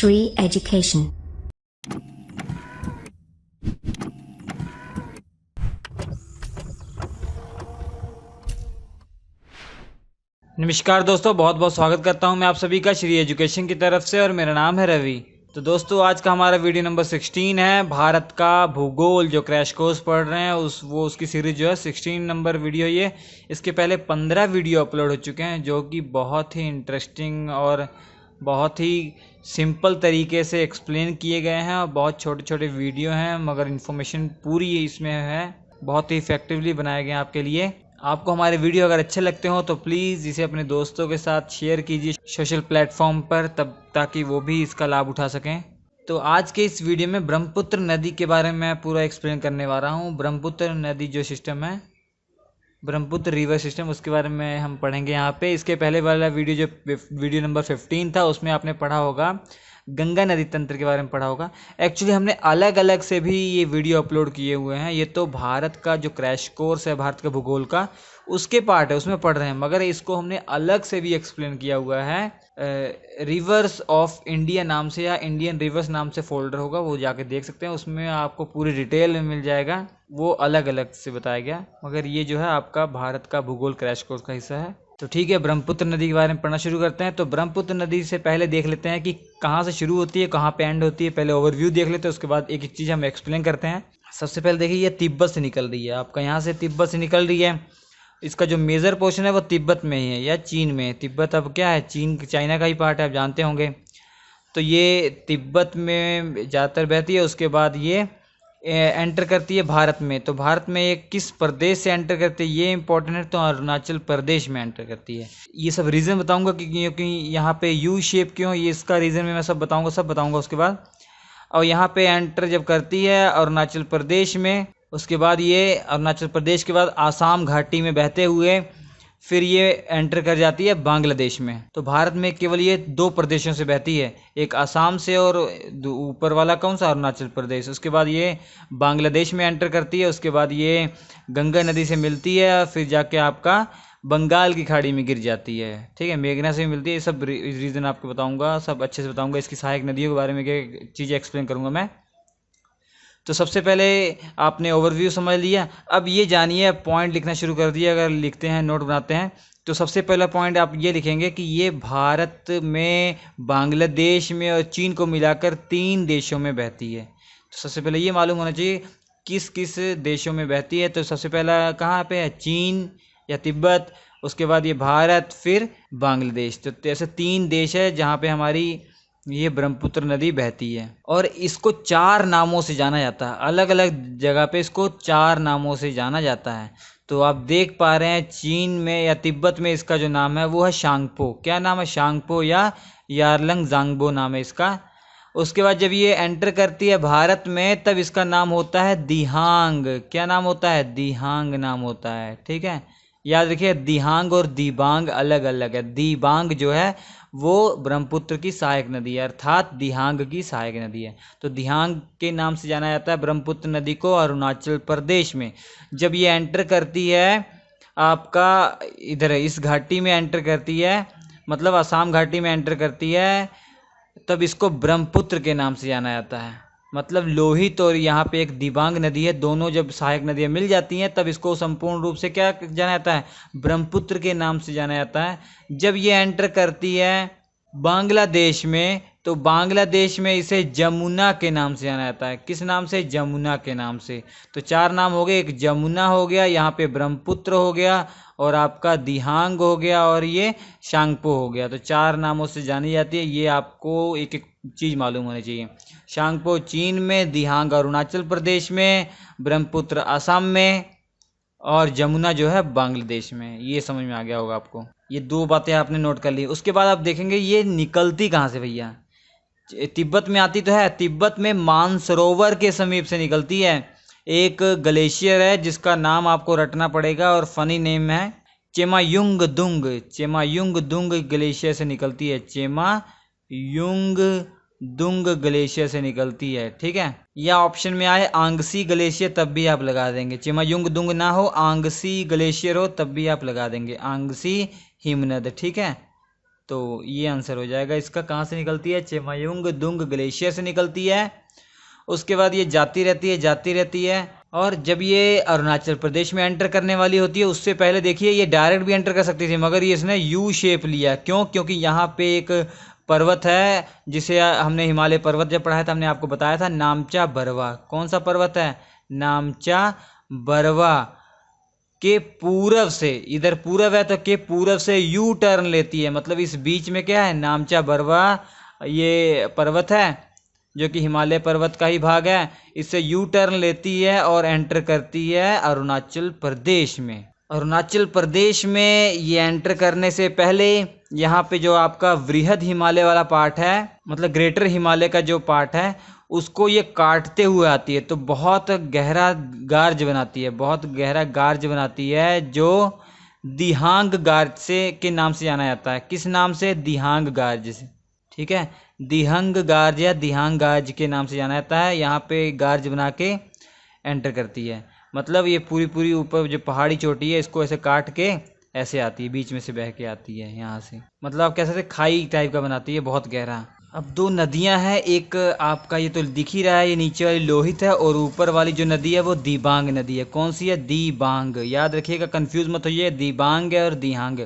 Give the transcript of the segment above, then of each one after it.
Shri Education। नमस्कार दोस्तों, बहुत बहुत स्वागत करता हूं मैं आप सभी का श्री एजुकेशन की तरफ से और मेरा नाम है रवि। तो दोस्तों, आज का हमारा वीडियो नंबर 16 है। भारत का भूगोल जो क्रैश कोर्स पढ़ रहे हैं उसकी सीरीज जो है 16 नंबर वीडियो ये। इसके पहले 15 वीडियो अपलोड हो चुके हैं जो कि बहुत ही इंटरेस्टिंग और बहुत ही सिंपल तरीके से एक्सप्लेन किए गए हैं और बहुत छोटे छोटे वीडियो हैं, मगर इन्फॉर्मेशन पूरी इसमें है। बहुत ही इफेक्टिवली बनाए गए हैं आपके लिए। आपको हमारे वीडियो अगर अच्छे लगते हो तो प्लीज़ इसे अपने दोस्तों के साथ शेयर कीजिए सोशल प्लेटफॉर्म पर, तब ताकि वो भी इसका लाभ उठा सकें। तो आज के इस वीडियो में ब्रह्मपुत्र नदी के बारे में मैं पूरा एक्सप्लेन करने वाला हूँ। ब्रह्मपुत्र नदी जो सिस्टम है, ब्रह्मपुत्र रिवर सिस्टम, उसके बारे में हम पढ़ेंगे यहाँ पे। इसके पहले वाला वीडियो जो वीडियो नंबर 15 था उसमें आपने पढ़ा होगा गंगा नदी तंत्र के बारे में पढ़ा होगा। एक्चुअली हमने अलग अलग से भी ये वीडियो अपलोड किए हुए हैं। ये तो भारत का जो क्रैश कोर्स है भारत के भूगोल का, उसके पार्ट है, उसमें पढ़ रहे हैं, मगर इसको हमने अलग से भी एक्सप्लेन किया हुआ है। रिवर्स ऑफ इंडिया नाम से या इंडियन रिवर्स नाम से फोल्डर होगा, वो जाके देख सकते हैं। उसमें आपको पूरी डिटेल में मिल जाएगा, वो अलग अलग से बताया गया, मगर ये जो है आपका भारत का भूगोल क्रैश कोर्स का हिस्सा है। तो ठीक है, ब्रह्मपुत्र नदी के बारे में पढ़ना शुरू करते हैं। तो ब्रह्मपुत्र नदी से पहले देख लेते हैं कि कहाँ से शुरू होती है, कहाँ पे एंड होती है। पहले ओवरव्यू देख लेते हैं, उसके बाद एक एक चीज़ हम एक्सप्लेन करते हैं। सबसे पहले देखिए, ये तिब्बत से निकल रही है, आपका यहाँ से तिब्बत से निकल रही है। इसका जो मेजर पोर्शन है वो तिब्बत में ही है या चीन में। तिब्बत अब क्या है, चीन चाइना का ही पार्ट है, आप जानते होंगे। तो ये तिब्बत में ज़्यादातर बहती है। उसके बाद ये एंटर करती है भारत में। तो भारत में ये किस प्रदेश से एंटर करती है ये इंपॉर्टेंट है, तो अरुणाचल प्रदेश में एंटर करती है। ये सब रीज़न बताऊंगा क्योंकि यहाँ पे यू शेप क्यों, ये इसका रीज़न में मैं सब बताऊंगा उसके बाद। और यहाँ पे एंटर जब करती है अरुणाचल प्रदेश में, उसके बाद ये अरुणाचल प्रदेश के बाद आसाम घाटी में बहते हुए फिर ये एंटर कर जाती है बांग्लादेश में। तो भारत में केवल ये दो प्रदेशों से बहती है, एक आसाम से और ऊपर वाला कौन सा, अरुणाचल प्रदेश। उसके बाद ये बांग्लादेश में एंटर करती है। उसके बाद ये गंगा नदी से मिलती है, फिर जाके आपका बंगाल की खाड़ी में गिर जाती है। ठीक है, मेघना से मिलती है। ये सब रीज़न आपको बताऊंगा, सब अच्छे से बताऊंगा। इसकी सहायक नदियों के बारे में चीज़ें एक्सप्लेन करूंगा मैं। तो सबसे पहले आपने ओवरव्यू समझ लिया। अब ये जानिए, पॉइंट लिखना शुरू कर दिया। अगर लिखते हैं, नोट बनाते हैं, तो सबसे पहला पॉइंट आप ये लिखेंगे कि ये भारत में, बांग्लादेश में और चीन को मिलाकर 3 देशों में बहती है। तो सबसे पहले ये मालूम होना चाहिए किस किस देशों में बहती है। तो सबसे पहला कहाँ पे है, चीन या तिब्बत, उसके बाद ये भारत, फिर बांग्लादेश। तो ऐसे 3 देश है जहाँ पे हमारी ये ब्रह्मपुत्र नदी बहती है। और इसको 4 नामों से जाना जाता है, अलग अलग जगह पे इसको 4 नामों से जाना जाता है। तो आप देख पा रहे हैं, चीन में या तिब्बत में इसका जो नाम है वो है शांगपो। क्या नाम है, शांगपो या यारलंग जांगबो नाम है इसका। उसके बाद जब ये एंटर करती है भारत में, तब इसका नाम होता है दिहांग। क्या नाम होता है, दिहांग नाम होता है। ठीक है, याद रखिए, दिहांग और दिबांग अलग अलग है। दिबांग जो है वो ब्रह्मपुत्र की सहायक नदी है, अर्थात दिहांग की सहायक नदी है। तो दिहांग के नाम से जाना जाता है ब्रह्मपुत्र नदी को अरुणाचल प्रदेश में। जब ये एंटर करती है आपका इधर इस घाटी में एंटर करती है, मतलब असम घाटी में एंटर करती है, तब इसको ब्रह्मपुत्र के नाम से जाना जाता है। मतलब लोहित और यहाँ पे एक दिबांग नदी है, दोनों जब सहायक नदियाँ मिल जाती हैं तब इसको संपूर्ण रूप से क्या जाना जाता है, ब्रह्मपुत्र के नाम से जाना जाता है। जब ये एंटर करती है बांग्लादेश में, तो बांग्लादेश में इसे जमुना के नाम से जाना जाता है। किस नाम से, जमुना के नाम से। तो 4 नाम हो गए, एक जमुना हो गया, यहाँ पे ब्रह्मपुत्र हो गया, और आपका दिहांग हो गया, और ये शांगपो हो गया। तो 4 नामों से जानी जाती है। ये आपको एक एक चीज़ मालूम होनी चाहिए। शांगपो चीन में, दिहांग अरुणाचल प्रदेश में, ब्रह्मपुत्र असम में, और जमुना जो है बांग्लादेश में। ये समझ में आ गया होगा आपको। ये 2 बातें आपने नोट कर ली। उसके बाद आप देखेंगे ये निकलती कहाँ से भैया, तिब्बत में आती तो है, तिब्बत में मानसरोवर के समीप से निकलती है। एक ग्लेशियर है जिसका नाम आपको रटना पड़ेगा, और फनी नेम है चेमायुंगदुंग। चेमायुंगदुंग ग्लेशियर से निकलती है, चेमायुंगदुंग ग्लेशियर से निकलती है। ठीक है, या ऑप्शन में आए आंगसी ग्लेशियर, तब भी आप लगा देंगे। चेमायुंगदुंग ना हो, आंगसी ग्लेशियर हो, तब भी आप लगा देंगे, आंगसी हिमनद। ठीक है, तो ये आंसर हो जाएगा इसका। कहाँ से निकलती है? चेमायुंग दुंग ग्लेशियर से निकलती है। उसके बाद ये जाती रहती है। और जब ये अरुणाचल प्रदेश में एंटर करने वाली होती है, उससे पहले देखिए ये डायरेक्ट भी एंटर कर सकती थी, मगर ये इसने यू शेप लिया। क्यों? क्योंकि यहाँ पे एक पर्वत है जिसे हमने हिमालय पर्वत जब पढ़ाया था, हमने आपको बताया था नामचा बरवा। कौन सा पर्वत है? नामचा बरवा के पूरब से, इधर पूरब है तो के पूरब से यू टर्न लेती है। मतलब इस बीच में क्या है? नामचा बरवा ये पर्वत है जो कि हिमालय पर्वत का ही भाग है। इससे यू टर्न लेती है और एंटर करती है अरुणाचल प्रदेश में। अरुणाचल प्रदेश में ये एंटर करने से पहले यहाँ पे जो आपका वृहद हिमालय वाला पार्ट है, मतलब ग्रेटर हिमालय का जो पार्ट है, उसको ये काटते हुए आती है। तो बहुत गहरा गार्ज बनाती है, बहुत गहरा गार्ज बनाती है, जो दिहांग गार्ज से के नाम से जाना जाता है। किस नाम से? दिहांग गार्ज से। ठीक है, दिहंग गार्ज या दिहांग गार्ज के नाम से जाना जाता है। यहाँ पे गार्ज बना के एंटर करती है। मतलब ये पूरी ऊपर जो पहाड़ी चोटी है, इसको ऐसे काट के ऐसे आती है, बीच में से बह के आती है यहाँ से। मतलब आप कह सकते खाई टाइप का बनाती है, बहुत गहरा। अब दो नदियां हैं, एक आपका ये तो दिख ही रहा है, ये नीचे वाली लोहित है, और ऊपर वाली जो नदी है वो दिबांग नदी है। कौन सी है? दिबांग। याद रखिएगा, कंफ्यूज मत होइए, दिबांग है और दिहांग।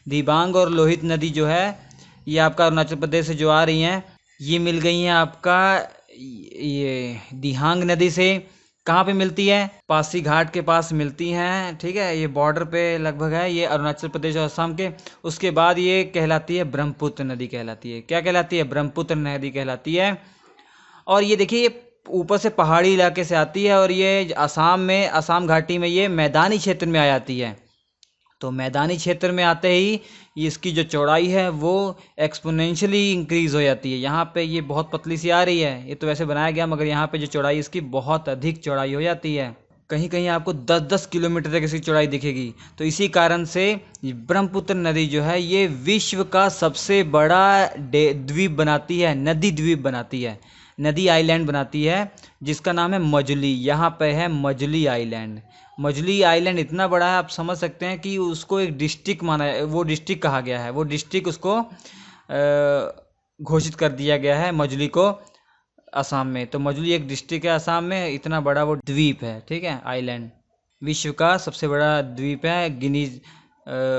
दिबांग और लोहित नदी जो है ये आपका अरुणाचल प्रदेश से जो आ रही हैं, ये मिल गई हैं आपका ये दिहांग नदी से। कहाँ पे मिलती है? पासी घाट के पास मिलती हैं। ठीक है, ये बॉर्डर पे लगभग है, ये अरुणाचल प्रदेश और असम के। उसके बाद ये कहलाती है ब्रह्मपुत्र नदी कहलाती है। क्या कहलाती है? ब्रह्मपुत्र नदी कहलाती है। और ये देखिए, ये ऊपर से पहाड़ी इलाके से आती है, और ये असम में, असम घाटी में ये मैदानी क्षेत्र में आ जाती है। तो मैदानी क्षेत्र में आते ही इसकी जो चौड़ाई है वो एक्सपोनेंशियली इंक्रीज हो जाती है। यहाँ पे ये बहुत पतली सी आ रही है, ये तो वैसे बनाया गया, मगर यहाँ पे जो चौड़ाई इसकी बहुत अधिक चौड़ाई हो जाती है। कहीं कहीं आपको 10-10 किलोमीटर तक इसकी चौड़ाई दिखेगी। तो इसी कारण से ब्रह्मपुत्र नदी जो है ये विश्व का सबसे बड़ा द्वीप बनाती है, नदी द्वीप बनाती है, नदी आइलैंड बनाती है, जिसका नाम है मजुली। यहाँ पे है मजुली आइलैंड। मजुली आइलैंड इतना बड़ा है, आप समझ सकते हैं कि उसको एक डिस्ट्रिक्ट माना, वो डिस्ट्रिक्ट कहा गया है, वो डिस्ट्रिक्ट उसको घोषित कर दिया गया है, मजुली को, असम में। तो मजुली एक डिस्ट्रिक्ट है असम में, इतना बड़ा वो द्वीप है। ठीक है, आइलैंड विश्व का सबसे बड़ा द्वीप है, गिनीज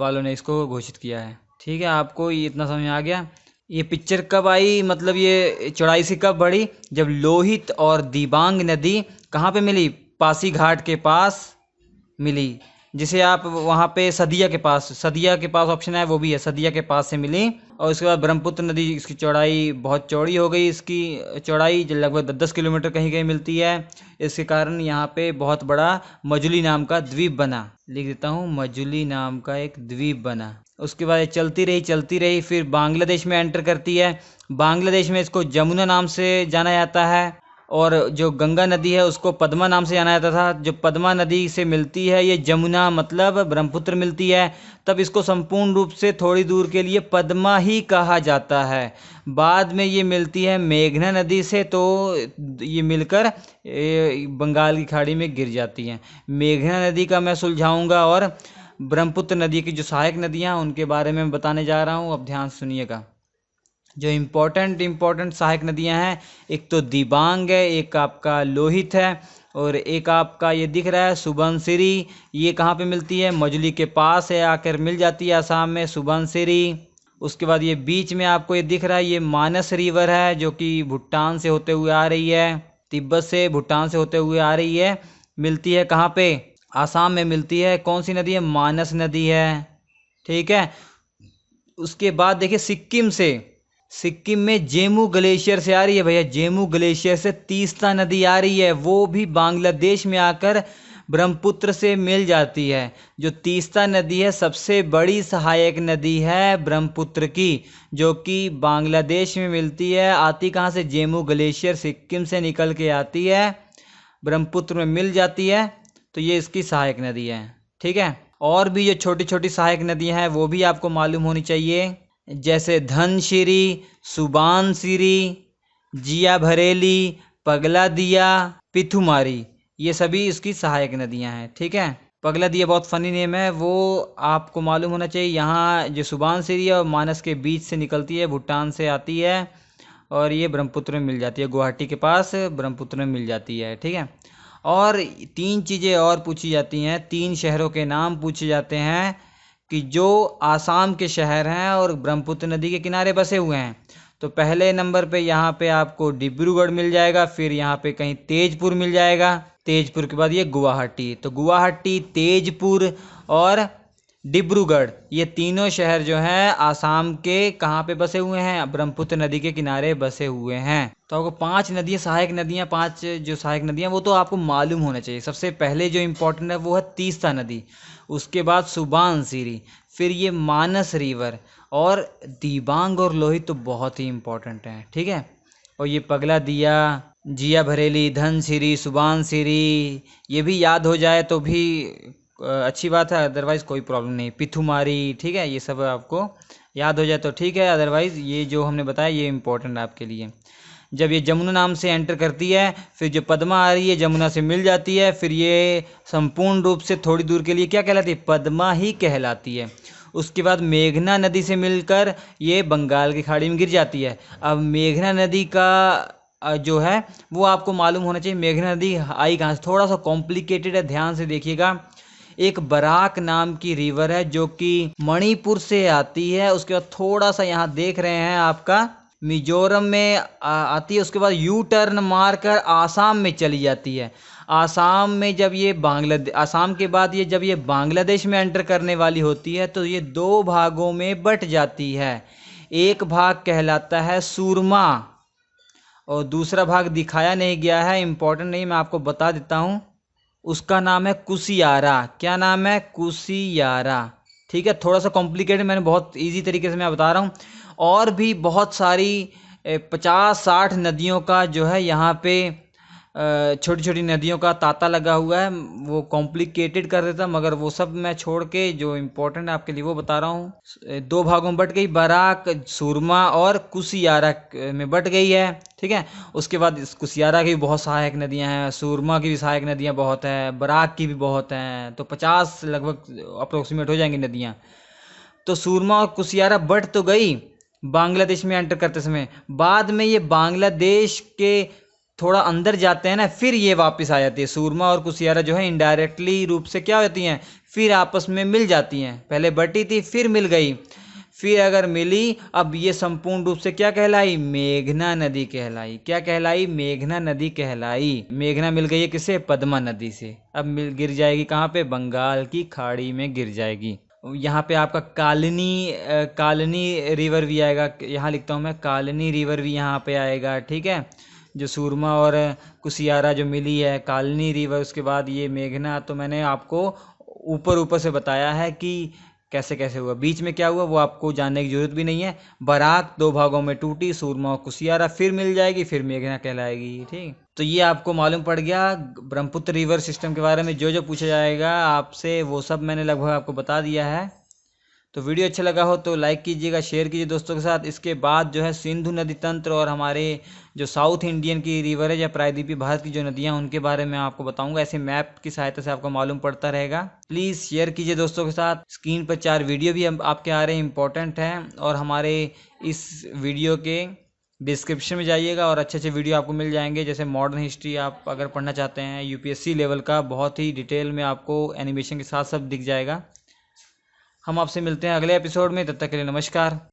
वालों ने इसको घोषित किया है। ठीक है, आपको ये इतना समझ में आ गया। ये पिक्चर कब आई, मतलब ये चौड़ाई से कब बढ़ी? जब लोहित और दिबांग नदी कहाँ पे मिली? पासी घाट के पास मिली, जिसे आप वहाँ पे सदिया के पास ऑप्शन है, वो भी है, सदिया के पास से मिली। और उसके बाद ब्रह्मपुत्र नदी, इसकी चौड़ाई बहुत चौड़ी हो गई, इसकी चौड़ाई लगभग 10 किलोमीटर कहीं कहीं मिलती है। इसके कारण यहाँ पे बहुत बड़ा मजुली नाम का द्वीप बना। लिख देता हूँ, मजुली नाम का एक द्वीप बना। उसके बाद चलती रही, फिर बांग्लादेश में एंटर करती है। बांग्लादेश में इसको जमुना नाम से जाना जाता है, और जो गंगा नदी है उसको पद्मा नाम से जाना जाता था। जो पद्मा नदी से मिलती है ये जमुना, मतलब ब्रह्मपुत्र मिलती है, तब इसको संपूर्ण रूप से थोड़ी दूर के लिए पद्मा ही कहा जाता है। बाद में ये मिलती है मेघना नदी से, तो ये मिलकर बंगाल की खाड़ी में गिर जाती हैं। मेघना नदी का मैं सुलझाऊंगा, और ब्रह्मपुत्र नदी की जो सहायक नदियाँ उनके बारे में बताने जा रहा हूँ। अब ध्यान सुनिएगा, जो इम्पोर्टेंट सहायक नदियां हैं, एक तो दिबांग है, एक आपका लोहित है, और एक आपका ये दिख रहा है सुबनसिरी। ये कहाँ पे मिलती है? मजुली के पास है, आकर मिल जाती है असम में, सुबनसिरी। उसके बाद ये बीच में आपको ये दिख रहा है, ये मानस रिवर है, जो कि भूटान से होते हुए आ रही है, तिब्बत से भूटान से होते हुए आ रही है। मिलती है कहाँ पे? असम में मिलती है। कौन सी नदी है? मानस नदी है। ठीक है, उसके बाद देखिए सिक्किम में जेमू ग्लेशियर से आ रही है भैया, जेमू ग्लेशियर से तीस्ता नदी आ रही है, वो भी बांग्लादेश में आकर ब्रह्मपुत्र से मिल जाती है। जो तीस्ता नदी है सबसे बड़ी सहायक नदी है ब्रह्मपुत्र की, जो कि बांग्लादेश में मिलती है। आती कहाँ से? जेमू ग्लेशियर सिक्किम से निकल के आती है, ब्रह्मपुत्र में मिल जाती है, तो ये इसकी सहायक नदी है। ठीक है, और भी जो छोटी छोटी सहायक नदियाँ हैं वो भी आपको मालूम होनी चाहिए, जैसे धनसिरी, सुबानसिरी, जिया भरेली, पगला दिया, पिथुमारी, ये सभी इसकी सहायक नदियां हैं। ठीक है, पगलादिया बहुत फनी नेम है, वो आपको मालूम होना चाहिए। यहाँ जो सुबानसिरी और मानस के बीच से निकलती है, भूटान से आती है और ये ब्रह्मपुत्र में मिल जाती है, गुवाहाटी के पास ब्रह्मपुत्र में मिल जाती है, ठीक है। और 3 चीज़ें और पूछी जाती हैं, 3 शहरों के नाम पूछे जाते हैं कि जो आसाम के शहर हैं और ब्रह्मपुत्र नदी के किनारे बसे हुए हैं। तो पहले नंबर पे यहाँ पे आपको डिब्रूगढ़ मिल जाएगा, फिर यहाँ पे कहीं तेजपुर मिल जाएगा, तेजपुर के बाद ये गुवाहाटी। तो गुवाहाटी, तेजपुर और डिब्रूगढ़, ये तीनों शहर जो हैं आसाम के कहाँ पे बसे हुए हैं, ब्रह्मपुत्र नदी के किनारे बसे हुए हैं। तो आपको 5 नदियाँ, सहायक नदियाँ, 5 जो सहायक नदियाँ वो तो आपको मालूम होना चाहिए। सबसे पहले जो इम्पोर्टेंट है वो है तीस्ता नदी, उसके बाद सुबानसिरी, फिर ये मानस रिवर, और दिबांग और लोहित तो बहुत ही इम्पोर्टेंट हैं, ठीक है। और ये पगलादिया, जिया भरेली, धनसिरी, सुबानसिरी, ये भी याद हो जाए तो भी अच्छी बात है, अदरवाइज़ कोई प्रॉब्लम नहीं। पिथुमारी, ठीक है, ये सब आपको याद हो जाए तो ठीक है, अदरवाइज़ ये जो हमने बताया ये इम्पोर्टेंट है आपके लिए। जब ये जमुना नाम से एंटर करती है, फिर जो पद्मा आ रही है जमुना से मिल जाती है, फिर ये संपूर्ण रूप से थोड़ी दूर के लिए क्या कहलाती है, पद्मा ही कहलाती है। उसके बाद मेघना नदी से मिलकर ये बंगाल की खाड़ी में गिर जाती है। अब मेघना नदी का जो है वो आपको मालूम होना चाहिए, मेघना नदी आई कहाँ से, थोड़ा सा कॉम्प्लिकेटेड है, ध्यान से देखिएगा। एक बराक नाम की रिवर है जो कि मणिपुर से आती है, उसके बाद थोड़ा सा यहाँ देख रहे हैं आपका मिजोरम में आती है, उसके बाद यू टर्न मारकर आसाम में चली जाती है। आसाम में जब ये आसाम के बाद ये जब ये बांग्लादेश में एंटर करने वाली होती है तो ये 2 भागों में बट जाती है। एक भाग कहलाता है सूरमा और दूसरा भाग दिखाया नहीं गया है, इम्पोर्टेंट नहीं, मैं आपको बता देता हूँ, उसका नाम है कुसियारा। क्या नाम है, कुसियारा, ठीक है। थोड़ा सा कॉम्प्लिकेटेड, मैंने बहुत इजी तरीके से मैं बता रहा हूँ। और भी बहुत सारी 50-60 नदियों का जो है यहाँ पे छोटी छोटी नदियों का तांता लगा हुआ है, वो कॉम्प्लिकेटेड कर देता, मगर वो सब मैं छोड़ के जो इम्पोर्टेंट है आपके लिए वो बता रहा हूँ। 2 भागों में बट गई, बराक, सूरमा और कुसियारा में बट गई है, ठीक है। उसके बाद कुसियारा की भी बहुत सहायक नदियां हैं, सूरमा की भी सहायक नदियां बहुत हैं, बराक की भी बहुत हैं, तो 50 लगभग अप्रोक्सीमेट हो जाएंगी नदियां। तो सूरमा और कुसियारा बट तो गई बांग्लादेश में एंटर करते समय, बाद में ये बांग्लादेश के थोड़ा अंदर जाते हैं ना, फिर ये वापस आ जाती है। सूरमा और कुसियारा जो है इनडायरेक्टली रूप से क्या होती हैं, फिर आपस में मिल जाती हैं। पहले बटी थी, फिर मिल गई, फिर अगर मिली, अब ये संपूर्ण रूप से क्या कहलाई, मेघना नदी कहलाई। क्या कहलाई, मेघना नदी कहलाई। मेघना मिल गई है किससे, पद्मा नदी से। अब गिर जाएगी कहाँ पे, बंगाल की खाड़ी में गिर जाएगी। यहाँ पे आपका कालनी रिवर भी आएगा, यहाँ लिखता हूँ मैं, कालनी रिवर भी यहाँ पे आएगा, ठीक है। जो सूरमा और कुसियारा जो मिली है, कालनी रिवर, उसके बाद ये मेघना, तो मैंने आपको ऊपर से बताया है कि कैसे कैसे हुआ, बीच में क्या हुआ वो आपको जानने की जरूरत भी नहीं है। बराक 2 भागों में टूटी, सूरमा और कुसियारा फिर मिल जाएगी, फिर मेघना कहलाएगी, ठीक। तो ये आपको मालूम पड़ गया ब्रह्मपुत्र रिवर सिस्टम के बारे में। जो पूछा जाएगा आपसे वो सब मैंने लगभग आपको बता दिया है। तो वीडियो अच्छा लगा हो तो लाइक कीजिएगा, शेयर कीजिए दोस्तों के साथ। इसके बाद जो है सिंधु नदी तंत्र और हमारे जो साउथ इंडियन की रिवर है या प्रायद्वीपीय भारत की जो नदियां, उनके बारे में आपको बताऊंगा। ऐसे मैप की सहायता से आपको मालूम पड़ता रहेगा। प्लीज़ शेयर कीजिए दोस्तों के साथ। स्क्रीन पर 4 वीडियो भी आपके आ रहे हैं, इंपॉर्टेंट हैं। और हमारे इस वीडियो के डिस्क्रिप्शन में जाइएगा और अच्छे अच्छे वीडियो आपको मिल जाएंगे। जैसे मॉडर्न हिस्ट्री आप अगर पढ़ना चाहते हैं, यूपीएससी लेवल का, बहुत ही डिटेल में आपको एनिमेशन के साथ सब दिख जाएगा। हम आपसे मिलते हैं अगले एपिसोड में, तब तक के लिए नमस्कार।